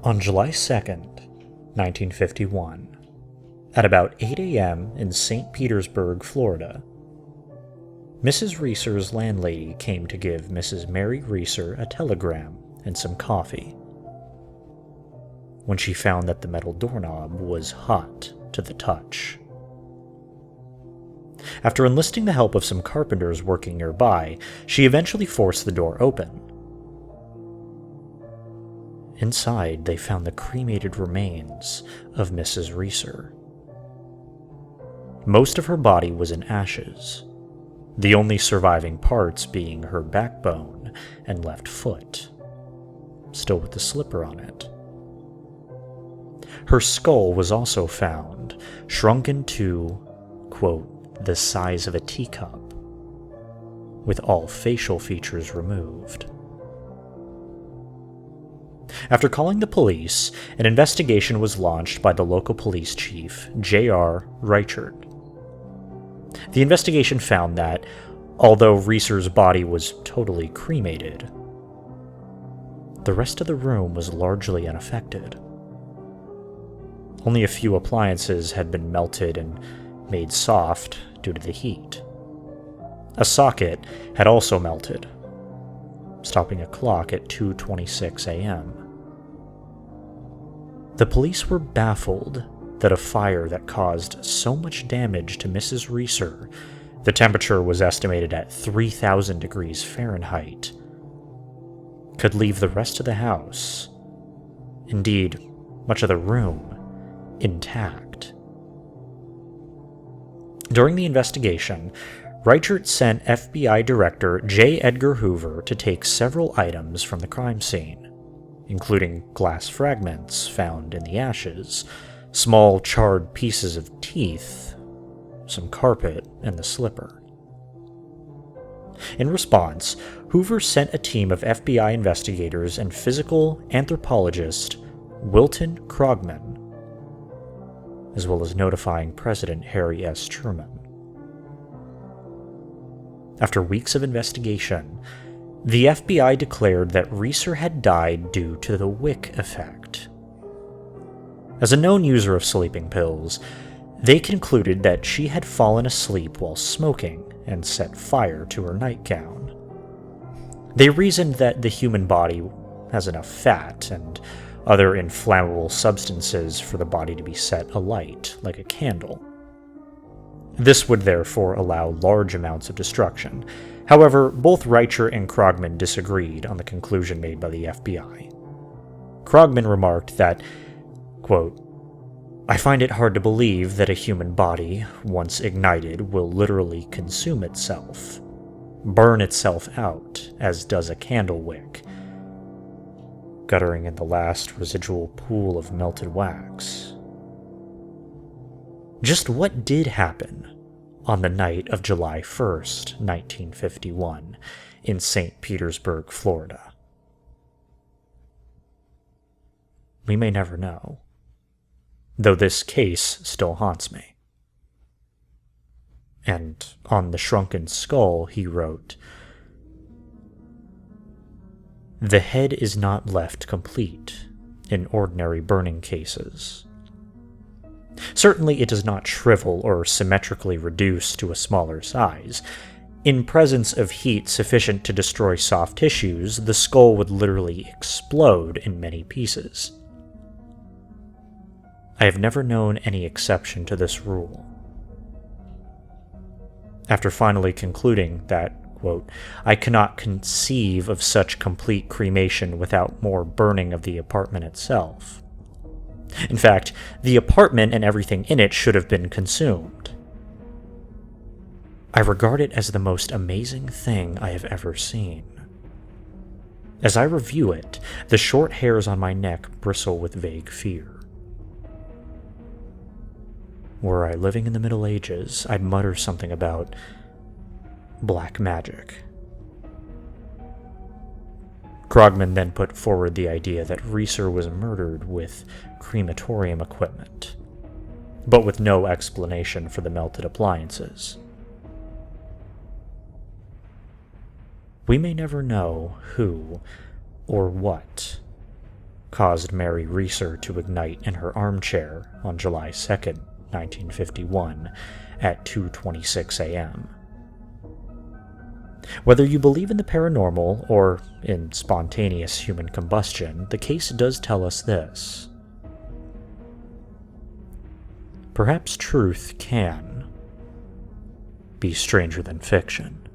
On July 2nd, 1951, at about 8 a.m. in St. Petersburg, Florida, Mrs. Reeser's landlady came to give Mrs. Mary Reeser a telegram and some coffee. When she found that the metal doorknob was hot to the touch. After enlisting the help of some carpenters working nearby, she eventually forced the door open. Inside, they found the cremated remains of Mrs. Reeser. Most of her body was in ashes, the only surviving parts being her backbone and left foot, still with the slipper on it. Her skull was also found, shrunken to, quote, the size of a teacup, with all facial features removed. After calling the police, an investigation was launched by the local police chief, J.R. Reichert. The investigation found that, although Reeser's body was totally cremated, the rest of the room was largely unaffected. Only a few appliances had been melted and made soft due to the heat. A socket had also melted, stopping a clock at 2:26 a.m. The police were baffled that a fire that caused so much damage to Mrs. Reeser, the temperature was estimated at 3,000 degrees Fahrenheit, could leave the rest of the house, indeed, much of the room, intact. During the investigation, Reichert sent FBI Director J. Edgar Hoover to take several items from the crime scene, including glass fragments found in the ashes, small charred pieces of teeth, some carpet, and the slipper. In response, Hoover sent a team of FBI investigators and physical anthropologist Wilton Krogman, as well as notifying President Harry S. Truman. After weeks of investigation, the FBI declared that Reeser had died due to the wick effect. As a known user of sleeping pills, they concluded that she had fallen asleep while smoking and set fire to her nightgown. They reasoned that the human body has enough fat and other inflammable substances for the body to be set alight, like a candle. This would therefore allow large amounts of destruction. However, both Reichert and Krogman disagreed on the conclusion made by the FBI. Krogman remarked that, quote, I find it hard to believe that a human body, once ignited, will literally consume itself, burn itself out, as does a candle wick, guttering in the last residual pool of melted wax. Just what did happen on the night of July 1st, 1951, in St. Petersburg, Florida? We may never know, though this case still haunts me. And on the shrunken skull he wrote, the head is not left complete in ordinary burning cases. Certainly it does not shrivel or symmetrically reduce to a smaller size. In presence of heat sufficient to destroy soft tissues, the skull would literally explode in many pieces. I have never known any exception to this rule. After finally concluding that, quote, I cannot conceive of such complete cremation without more burning of the apartment itself. In fact, the apartment and everything in it should have been consumed. I regard it as the most amazing thing I have ever seen. As I review it, the short hairs on my neck bristle with vague fear. Were I living in the Middle Ages, I'd mutter something about black magic. Krogman then put forward the idea that Reeser was murdered with crematorium equipment, but with no explanation for the melted appliances. We may never know who or what caused Mary Reeser to ignite in her armchair on July 2nd, 1951, at 2:26 a.m. Whether you believe in the paranormal or in spontaneous human combustion, the case does tell us this. Perhaps truth can be stranger than fiction.